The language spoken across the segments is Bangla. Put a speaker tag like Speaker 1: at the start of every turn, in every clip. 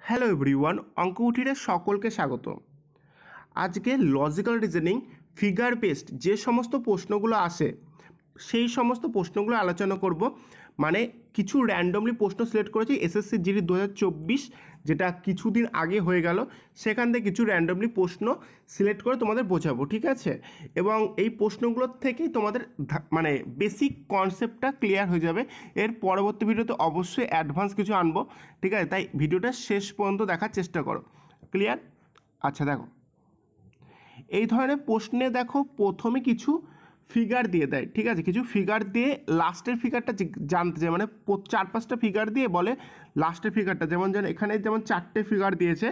Speaker 1: হ্যালো এভরিওয়ান, অঙ্কউঠিরে সকলকে স্বাগত। আজকে লজিক্যাল রিজনিং ফিগার বেসড যে সমস্ত প্রশ্নগুলো আসে সেই সমস্ত প্রশ্নগুলো আলোচনা করব। মানে কিছু র্যান্ডমলি প্রশ্ন সিলেক্ট করেছি এসএসসি জিডি 2024, যেটা কিছুদিন আগে হয়ে গেল। সেখান থেকে কিছু র্যান্ডমলি প্রশ্ন সিলেক্ট করে তোমাদের বোঝাবো, ঠিক আছে? এবং এই প্রশ্নগুলোর থেকেই তোমাদের মানে বেসিক কনসেপ্টটা ক্লিয়ার হয়ে যাবে। এর পরবর্তী ভিডিওতে অবশ্যই অ্যাডভান্স কিছু আনবো, ঠিক আছে? তাই ভিডিওটা শেষ পর্যন্ত দেখার চেষ্টা করো। ক্লিয়ার? আচ্ছা, দেখো এই ধরনের প্রশ্নে দেখো প্রথমে কিছু ফিগার দিয়ে দেয়, ঠিক আছে? কিছু ফিগার দিয়ে লাস্টের ফিগারটা জানতে চায়, মানে 4-5টা ফিগার দিয়ে বলে লাস্টের ফিগারটা। যেমন এখানে যেমন 4টে ফিগার দিয়েছে,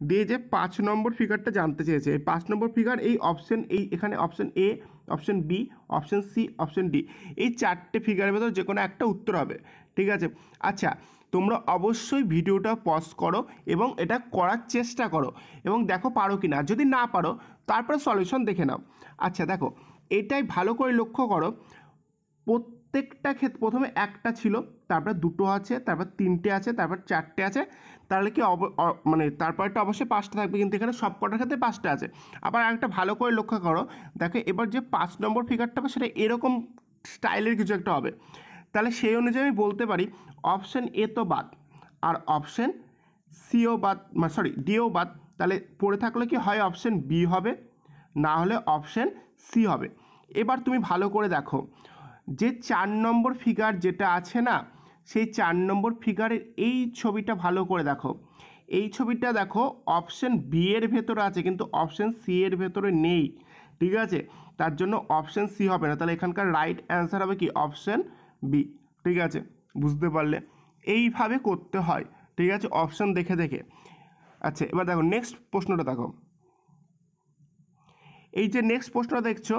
Speaker 1: দিয়ে যে 5 নম্বর ফিগারটা জানতে চেয়েছে। এই 5 নম্বর ফিগার এই অপশন, এই এখানে option A, option B, option C, option D, এই 4টে ফিগারের ভেতর যে কোনো একটা উত্তর হবে, ঠিক আছে? আচ্ছা, তোমরা অবশ্যই ভিডিওটা পজ করো এবং এটা করার চেষ্টা করো এবং দেখো পারো কি না। যদি না পারো তারপরে সলিউশন দেখে নাও। আচ্ছা দেখো, এটাই ভালো করে লক্ষ্য করো। প্রত্যেকটা ক্ষেত্রে প্রথমে একটা ছিল, তারপর দুটো আছে, তারপর তিনটে আছে, তারপর চারটে আছে, তাহলে কি মানে তারপরটা অবশ্যই 5টা থাকবে, কিন্তু এখানে সব কটার ক্ষেত্রে 5টা আছে। আবার একটা ভালো করে লক্ষ্য করো, দেখো এবার যে 5 নম্বর ফিগারটা হবে সেটা এরকম স্টাইলের কিছু একটা হবে। তাহলে সেই অনুযায়ী আমি বলতে পারি অপশন এ তো বাদ, আর অপশন সিও বাদ, সরি ডিও বাদ। তাহলে পড়ে থাকলে কি হয় অপশন বি হবে, না হলে অপশন সি হবে। এবার তুমি ভালো করে দেখো, যে 4 নম্বর ফিগার যেটা আছে না, সেই 4 নম্বর ফিগারের এই ছবিটা ভালো করে দেখো। এই ছবিটা দেখো অপশন বি এর ভেতরে আছে, কিন্তু অপশন সি এর ভেতরে নেই, ঠিক আছে? তার জন্য অপশন সি হবে না। তাহলে এখানকার রাইট অ্যান্সার হবে কি অপশন বি, ঠিক আছে? বুঝতে পারলে? এইভাবে করতে হয়, ঠিক আছে? অপশন দেখে দেখে। আচ্ছা, এবার দেখো নেক্সট প্রশ্নটা দেখো। এই যে নেক্সট প্রশ্নটা দেখছো,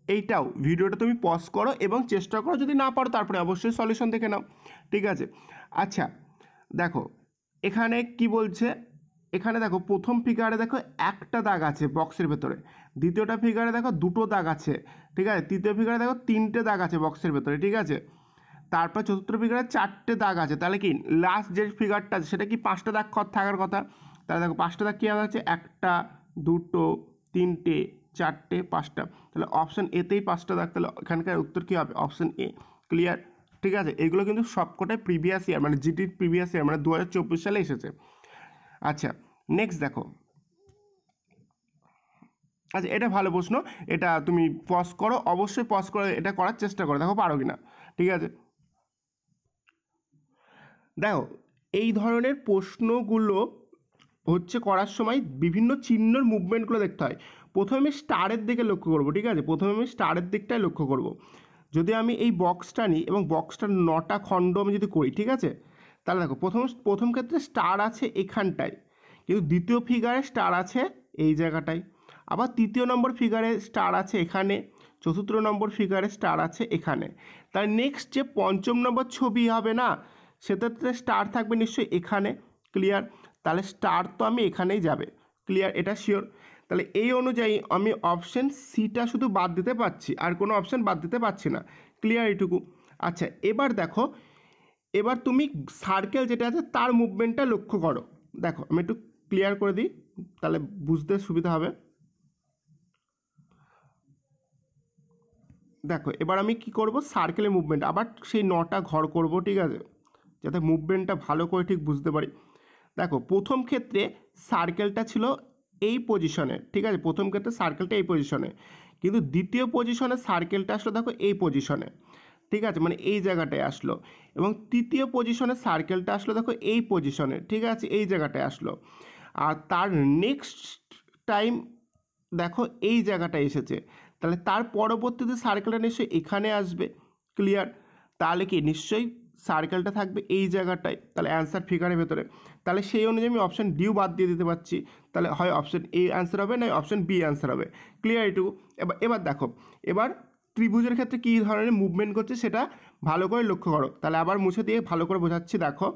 Speaker 1: এইটাও ভিডিওটা তুমি পজ করো এবং চেষ্টা করো, যদি না পারো তারপরে অবশ্যই সলিউশন দেখে নাও, ঠিক আছে? আচ্ছা দেখো এখানে কি বলছে, এখানে দেখো প্রথম ফিগারে দেখো একটা দাগ আছে বক্সের ভেতরে, দ্বিতীয়টা ফিগারে দেখো দুটো দাগ আছে, ঠিক আছে? তৃতীয় ফিগারে দেখো 3টে দাগ আছে বক্সের ভেতরে, ঠিক আছে? তারপর চতুর্থ ফিগারে 4টে দাগ আছে। তাহলে কি লাস্ট যে ফিগারটা আছে সেটা কি 5টা দাগ থাকার কথা। তাহলে দেখো 5টা দাগ কী আছে, 1টা, 2টো, 3টে, 4টে, 5টা। তাহলে অপশন এতেই 5টা দাগ। তাহলে এখানকার উত্তর কী হবে, অপশন এ। ক্লিয়ার? ঠিক আছে? এগুলো কিন্তু সবকটাই প্রিভিয়াস ইয়ার, মানে জিটির প্রিভিয়াস ইয়ার, মানে 2024 সালে এসেছে। আচ্ছা নেক্সট দেখো। আচ্ছা এটা ভালো প্রশ্ন, এটা তুমি পজ করো, অবশ্যই পজ করে এটা করার চেষ্টা করো, দেখো পারো কি না, ঠিক আছে? দেখো এই ধরনের প্রশ্নগুলো হচ্ছে করার সময় বিভিন্ন চিহ্নর মুভমেন্টগুলো দেখতে হয়। প্রথমে স্টারের দিকে লক্ষ্য করব, ঠিক আছে? প্রথমে আমি স্টারের দিকটায় লক্ষ্য করব। যদি আমি এই বক্সটা নিই এবং বক্সটার 9টা খণ্ড আমি যদি করি, ঠিক আছে? তাহলে দেখো প্রথম ক্ষেত্রে স্টার আছে এখানটায়, কিন্তু দ্বিতীয় ফিগারে স্টার আছে এই জায়গাটায়, আবার তৃতীয় নম্বর ফিগারে স্টার আছে এখানে, চতুর্থ নম্বর ফিগারে স্টার আছে এখানে। তার নেক্সট যে 5ম নম্বর ছবি হবে না, সেটাতে স্টার থাকবে নিশ্চয়ই এখানে। ক্লিয়ার? তাহলে স্টার তো আমি এখানেই যাবে। ক্লিয়ার? এটা শিওর। তাহলে এই অনুযায়ী আমি অপশন সিটা শুধু বাদ দিতে পারছি, আর কোনো অপশন বাদ দিতে পারছি না। ক্লিয়ার এইটুকু? আচ্ছা এবার দেখো, এবার তুমি সার্কেল যেটা আছে তার মুভমেন্টটা লক্ষ্য করো। দেখো আমি একটু ক্লিয়ার করে দিই, তাহলে বুঝতে সুবিধা হবে। দেখো এবার আমি কি করব, সার্কেলের মুভমেন্ট আবার সেই 9টা ঘর করব, ঠিক আছে? যাতে মুভমেন্টটা ভালো করে ঠিক বুঝতে পারি। দেখো প্রথম ক্ষেত্রে সার্কেলটা ছিল এই পজিশনে, ঠিক আছে? প্রথম ক্ষেত্রে সার্কেলটা এই পজিশনে, কিন্তু দ্বিতীয় পজিশনে সার্কেলটা আসলো দেখো এই পজিশনে, ঠিক আছে? মানে এই জায়গাটায় আসলো। এবং তৃতীয় পজিশনে সার্কেলটা আসলো দেখো এই পজিশনে, ঠিক আছে? এই জায়গাটায় আসলো। আর তার নেক্সট টাইম দেখো এই জায়গাটায় এসেছে। তাহলে তার পরবর্তীতে সার্কেলটা নিশ্চয়ই এখানে আসবে। ক্লিয়ার? তাহলে কি নিশ্চয়ই সার্কেলটা থাকবে এই জায়গাটায়, তাহলে অ্যান্সার ফিগারের ভেতরে। তাহলে সেই অনুযায়ী আমি অপশন ডিও বাদ দিয়ে দিতে পারছি। তাহলে হয় অপশন এ অ্যান্সার হবে, নয় অপশন বি অ্যান্সার হবে। ক্লিয়ার এটুকু? এবার দেখো, এবার ত্রিভুজের ক্ষেত্রে কী ধরনের মুভমেন্ট করছে সেটা ভালো করে লক্ষ্য করো। তাহলে আবার মুছে দিয়ে ভালো করে বোঝাচ্ছি, দেখো।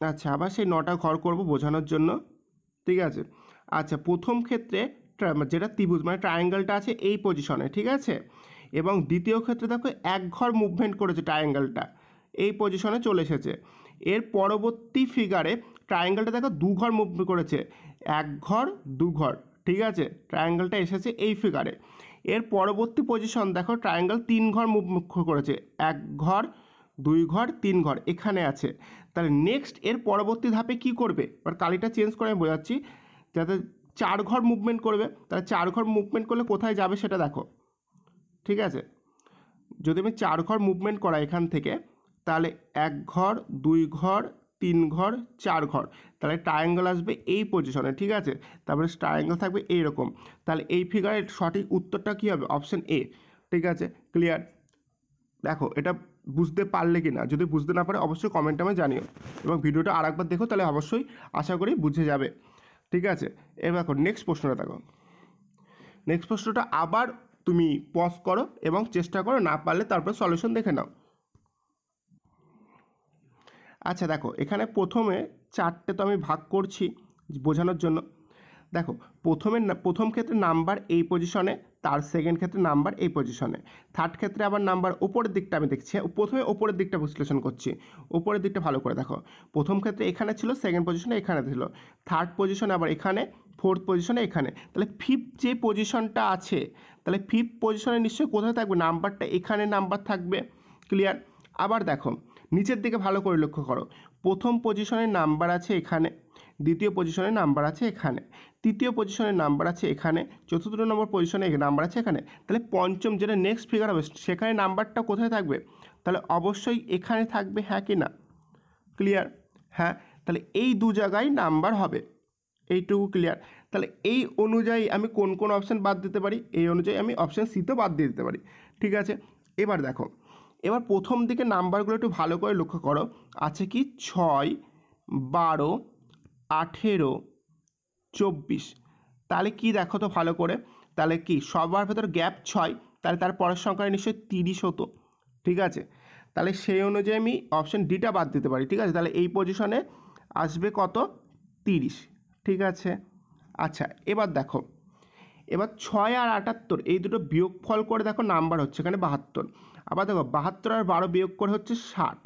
Speaker 1: আচ্ছা আবার সেই 9টা ঘর করব বোঝানোর জন্য, ঠিক আছে? আচ্ছা প্রথম ক্ষেত্রে যেটা ত্রিভুজ মানে ট্রায়াঙ্গেলটা আছে এই পজিশনে, ঠিক আছে। এবং দ্বিতীয় ক্ষেত্রে দেখো এক ঘর মুভমেন্ট করেছে ট্রায়াঙ্গেলটা, এই পজিশনে চলে এসেছে। এর পরবর্তী ফিগারে ট্রায়াঙ্গেলটা দেখো দু ঘর মুভমেন্ট করেছে, এক ঘর দু ঘর, ঠিক আছে। ট্রায়াঙ্গেলটা এসেছে এই ফিগারে। এর পরবর্তী পজিশন দেখো ট্রায়াঙ্গেল তিন ঘর মুভমেন্ট করেছে, এক ঘর দুই ঘর তিন ঘর এখানে আছে। তাহলে নেক্সট এর পরবর্তী ধাপে কি করবে, এবার কালিটা চেঞ্জ করে আমি বোঝাচ্ছি, যাতে চার ঘর মুভমেন্ট করবে। তাহলে চার ঘর মুভমেন্ট করলে কোথায় যাবে সেটা দেখো, ঠিক আছে। যদি আমি চার ঘর মুভমেন্ট করা এখান থেকে, তাহলে এক ঘর দুই ঘর তিন ঘর চার ঘর, তাহলে ট্রায়াঙ্গেল আসবে এই পজিশনে, ঠিক আছে। তারপরে ট্রায়াঙ্গেল থাকবে এইরকম। তাহলে এই ফিগারের সঠিক উত্তরটা কী হবে, অপশন এ, ঠিক আছে। ক্লিয়ার? দেখো এটা বুঝতে পারলে কি না, যদি বুঝতে না পারে অবশ্যই কমেন্টে আমায় জানিও, এবং ভিডিওটা আরেকবার দেখো, তাহলে অবশ্যই আশা করি বুঝে যাবে, ঠিক আছে। এবার দেখো নেক্সট প্রশ্নটা দেখো। নেক্সট প্রশ্নটা আবার তুমি পজ করো এবং চেষ্টা করো, না পারলে তারপর সলিউশন দেখে নাও। আচ্ছা দেখো, এখানে প্রথমে চারটে তো আমি ভাগ করছি বোঝানোর জন্য। দেখো প্রথম ক্ষেত্রে নাম্বার এই পজিশনে, তার সেকেন্ড ক্ষেত্রে নাম্বার এই পজিশনে, থার্ড ক্ষেত্রে আবার নাম্বার ওপরের দিকটা আমি দেখছি। প্রথমে ওপরের দিকটা বিশ্লেষণ করছি, ওপরের দিকটা ভালো করে দেখো। প্রথম ক্ষেত্রে এখানে ছিল, সেকেন্ড পজিশনে এখানে ছিল, থার্ড পজিশনে আবার এখানে, ফোর্থ পজিশনে এখানে। তাহলে ফিফথ যে পজিশনটা আছে, তাহলে ফিফথ পজিশনে নিশ্চয়ই কোথায় থাকবে, নাম্বারটা এখানে নাম্বার থাকবে। ক্লিয়ার? আবার দেখো নিচের দিকে ভালো করে লক্ষ্য করো, প্রথম পজিশনের নাম্বার আছে এখানে, দ্বিতীয় পজিশনের নাম্বার আছে এখানে, তৃতীয় পজিশনের নাম্বার আছে এখানে, চতুর্থ নম্বর পজিশনে নাম্বার আছে এখানে। তাহলে পঞ্চম যেটা নেক্সট ফিগার হবে সেখানে নাম্বারটা কোথায় থাকবে, তাহলে অবশ্যই এখানে থাকবে, হ্যাঁ কি না? ক্লিয়ার? হ্যাঁ, তাহলে এই দু জায়গায় নাম্বার হবে, এইটুকু ক্লিয়ার। তাহলে এই অনুযায়ী আমি কোন কোন অপশান বাদ দিতে পারি, এই অনুযায়ী আমি অপশান সিতেও বাদ দিয়ে দিতে পারি, ঠিক আছে। এবার দেখো, এবার প্রথম দিকে নাম্বারগুলো একটু ভালো করে লক্ষ্য করো, আছে কি 6, 12, 18, 24। তাহলে কি দেখো তো ভালো করে, তাহলে কি সবার ভেতর গ্যাপ 6, তাহলে তার পরের সংখ্যাটা নিশ্চয়ই 30 হতো, ঠিক আছে। তাহলে সেই অনুযায়ী আমি অপশান ডিটা বাদ দিতে পারি, ঠিক আছে। তাহলে এই পজিশনে আসবে কত, 30, ঠিক আছে। আচ্ছা এবার দেখো, এবার 6 আর 78 এই দুটো বিয়োগফল করে দেখো নাম্বার হচ্ছে এখানে 72। আবার দেখো 72 আর 12 বিয়োগ করে হচ্ছে 60,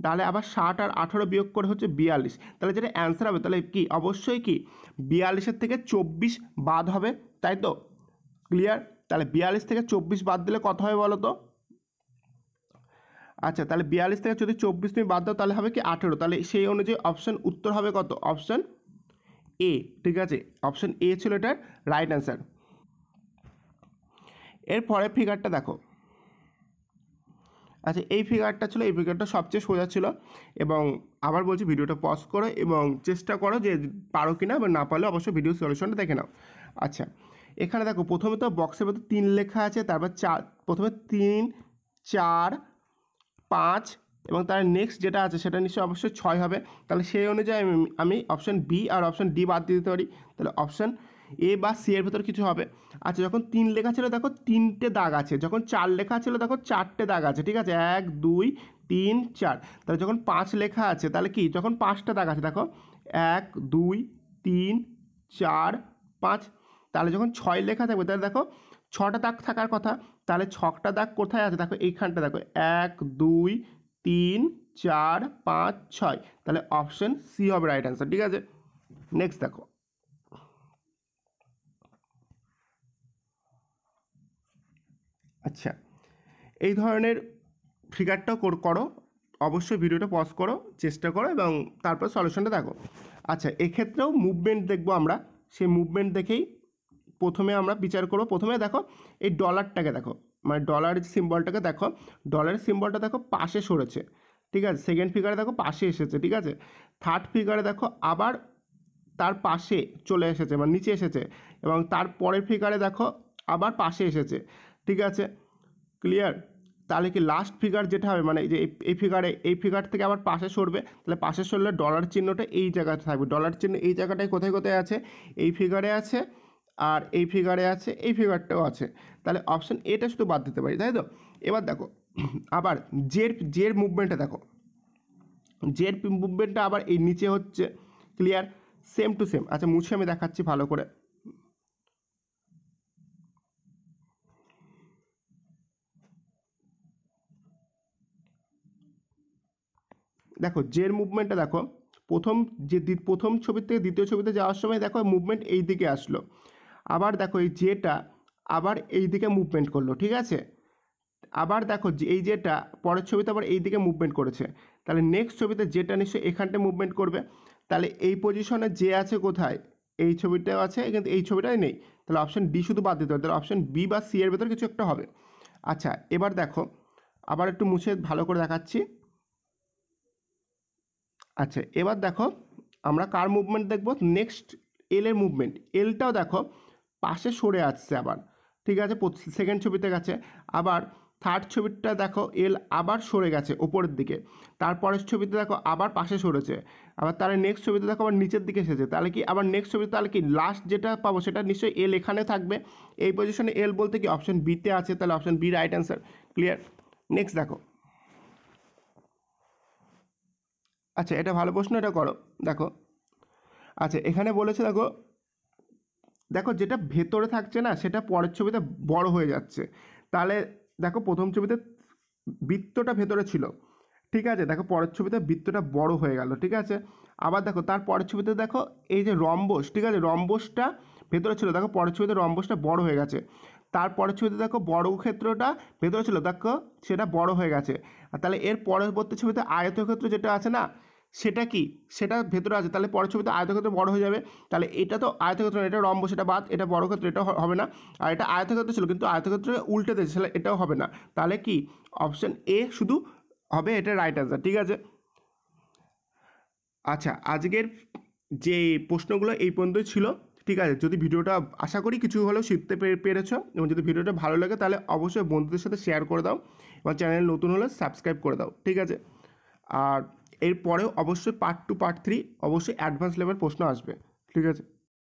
Speaker 1: তাহলে আবার 60 আর 18 বিয়োগ করে হচ্ছে 42। তাহলে যেটা অ্যান্সার হবে, তাহলে কি অবশ্যই কি 42-এর থেকে 24 বাদ হবে, তাই তো? ক্লিয়ার? তাহলে 42 থেকে 24 বাদ দিলে কত হবে বলো তো? আচ্ছা তাহলে 42 থেকে যদি 24 তুমি বাদ দাও তাহলে হবে কি 18, তাহলে সেই অনুযায়ী অপশান উত্তর হবে কত, অপশান এ, ঠিক আছে। অপশান এ ছিল এটার রাইট অ্যান্সার। এর পরের ফিগারটা দেখো। আচ্ছা এই ফিগারটা ছিল, এই ফিগারটা সবচেয়ে সোজা ছিল, এবং আবার বলছি ভিডিওটা পজ করো এবং চেষ্টা করো যে পারো কি না, বা না পারলে অবশ্যই ভিডিও সলিউশনটা দেখে নাও। আচ্ছা এখানে দেখো প্রথমে তো বক্সের মধ্যে 3 লেখা আছে, তারপর 4, প্রথমে 3, 4, 5 এবং তার নেক্সট যেটা আছে সেটা নিশ্চয়ই অবশ্যই 6 হবে। তাহলে সেই অনুযায়ী আমি অপশান বি আর অপশান ডি বাদ দিয়ে দিতে পারি, তাহলে অপশান এ বা সি এর ভেতর কিছু হবে। আচ্ছা যখন 3 লেখা ছিল দেখো 3টে দাগ আছে, যখন 4 লেখা ছিল দেখো 4টে দাগ আছে, ঠিক আছে, 1 2 3 4। তাহলে যখন 5 লেখা আছে তাহলে কি, যখন 5টা দাগ আছে দেখো 1 2 3 4 5। তাহলে যখন 6 লেখা থাকবে তাহলে দেখো 6টা দাগ থাকার কথা, তাহলে 6টা দাগ কোথায় আছে দেখো এইখানটা দেখো 1 2 3 4 5 6, তাহলে অপশান সি হবে রাইট অ্যান্সার, ঠিক আছে। নেক্সট দেখো, আচ্ছা এই ধরনের ফিগারটাও করো, অবশ্যই ভিডিওটা পজ করো, চেষ্টা করো এবং তারপর সলিউশনটা দেখো। আচ্ছা এক্ষেত্রেও মুভমেন্ট দেখবো আমরা, সেই মুভমেন্ট দেখেই প্রথমে আমরা বিচার করবো। প্রথমে দেখো এই ডলারটাকে দেখো, মানে ডলারের সিম্বলটাকে দেখো, ডলারের সিম্বলটা দেখো পাশে সরেছে, ঠিক আছে। সেকেন্ড ফিগারে দেখো পাশে এসেছে, ঠিক আছে। থার্ড ফিগারে দেখো আবার তার পাশে চলে এসেছে, মানে নিচে এসেছে, এবং তার পরের ফিগারে দেখো আবার পাশে এসেছে, ঠিক আছে। ক্লিয়ার? তাহলে কি লাস্ট ফিগার যেটা হবে, মানে যে এই ফিগার থেকে আবার পাশে সরবে, তাহলে পাশে সরলে ডলার চিহ্নটা এই জায়গাতে থাকবে। ডলার চিহ্ন এই জায়গাটায় কোথায় কোথায় আছে, এই ফিগারে আছে, আর এই ফিগারে আছে, এই ফিগারটাও আছে। তাহলে অপশান এটা শুধু বাদ দিতে পারি, তাই তো। এবার দেখো আবার জের মুভমেন্টটা দেখো, জের মুভমেন্টটা আবার এই নিচে হচ্ছে। ক্লিয়ার? Same to same. আচ্ছা মুছে আমি দেখাচ্ছি ভালো করে। দেখো জের মুভমেন্টটা দেখো, প্রথম ছবি থেকে দ্বিতীয় ছবিতে যাওয়ার সময় দেখো মুভমেন্ট এই দিকে আসলো, আবার দেখো এই জেটা আবার এই দিকে মুভমেন্ট করলো, ঠিক আছে। আবার দেখো যে এই যেটা পরের ছবিতে আবার এই দিকে মুভমেন্ট করেছে, তাহলে নেক্সট ছবিতে যেটা নিশ্চয়ই এখানটা মুভমেন্ট করবে। তাহলে এই পজিশনে যে আছে কোথায়, এই ছবিটাও আছে কিন্তু এই ছবিটাই নেই, তাহলে অপশন ডি শুধু বাদ দিতে হবে, তাহলে অপশন বি বা সি এর ভেতর কিছু একটা হবে। আচ্ছা এবার দেখো আবার একটু মুছে ভালো করে দেখাচ্ছি। আচ্ছা এবার দেখো আমরা কার মুভমেন্ট দেখব, নেক্সট এল এর মুভমেন্ট। এলটাও দেখো পাশে সরে আসছে আবার, ঠিক আছে, সেকেন্ড ছবিতে গেছে। আবার থার্ড ছবিটা দেখো এল আবার সরে গেছে ওপরের দিকে, তারপরের ছবিতে দেখো আবার পাশে সরেছে, আবার তার নেক্সট ছবিতে দেখো আবার নিচের দিকে এসেছে। তাহলে কি আবার নেক্সট ছবিতে তাহলে কি লাস্ট যেটা পাবো সেটা নিশ্চয়ই এল এখানে থাকবে, এই পজিশনে এল বলতে কি অপশন বিতে আছে, তাহলে option B right answer. Clear? Next দেখো, আচ্ছা এটা ভালো প্রশ্ন, এটা করো। দেখো আচ্ছা এখানে বলেছে দেখো, দেখো যেটা ভেতরে থাকছে না সেটা পরের ছবিতে বড় হয়ে যাচ্ছে। তাহলে দেখো প্রথম ছবিতে বৃত্তটা ভেতরে ছিল, ঠিক আছে, দেখো পরের ছবিতে বৃত্তটা বড় হয়ে গেল, ঠিক আছে। আবার দেখো তার পরের ছবিতে দেখো এই যে রম্বস, ঠিক আছে, রম্বসটা ভেতরে ছিল, দেখো পরের ছবিতে রম্বসটা বড় হয়ে গেছে। তারপরের ছবিতে দেখো বর্গক্ষেত্রটা ভেতরে ছিল, দেখো সেটা বড় হয়ে গেছে। আর তাহলে এর পরবর্তী ছবিতে আয়তক্ষেত্র যেটা আছে না সেটা কি, সেটা ভেতরে আছে, তাহলে পরের ছবিতে আয়তক্ষেত্র বড় হয়ে যাবে। তাহলে এটা তো আয়তক্ষেত্র, এটা রম্বস, এটা বাদ, এটা বর্গক্ষেত্র, এটা হবে না। আর এটা আয়তক্ষেত্র ছিল কিন্তু আয়তক্ষেত্র উল্টে দিয়েছে, তাহলে এটাও হবে না। তাহলে কি অপশন এ শুধু হবে, এটা রাইট অ্যান্সার, ঠিক আছে। আচ্ছা আজকের যে প্রশ্নগুলো এই পর্যন্তই ছিল, ঠিক আছে। যদি ভিডিওটা আশা করি কিছু হলেও শিখতে পেরেছো, এবং যদি ভিডিওটা ভালো লাগে তাহলে অবশ্যই বন্ধুদের সাথে শেয়ার করে দাও, এবং চ্যানেল নতুন হলে সাবস্ক্রাইব করে দাও, ঠিক আছে। আর এরপরেও অবশ্যই পার্ট 2 পার্ট 3 অবশ্যই অ্যাডভান্স লেভেল প্রশ্ন আসবে, ঠিক আছে।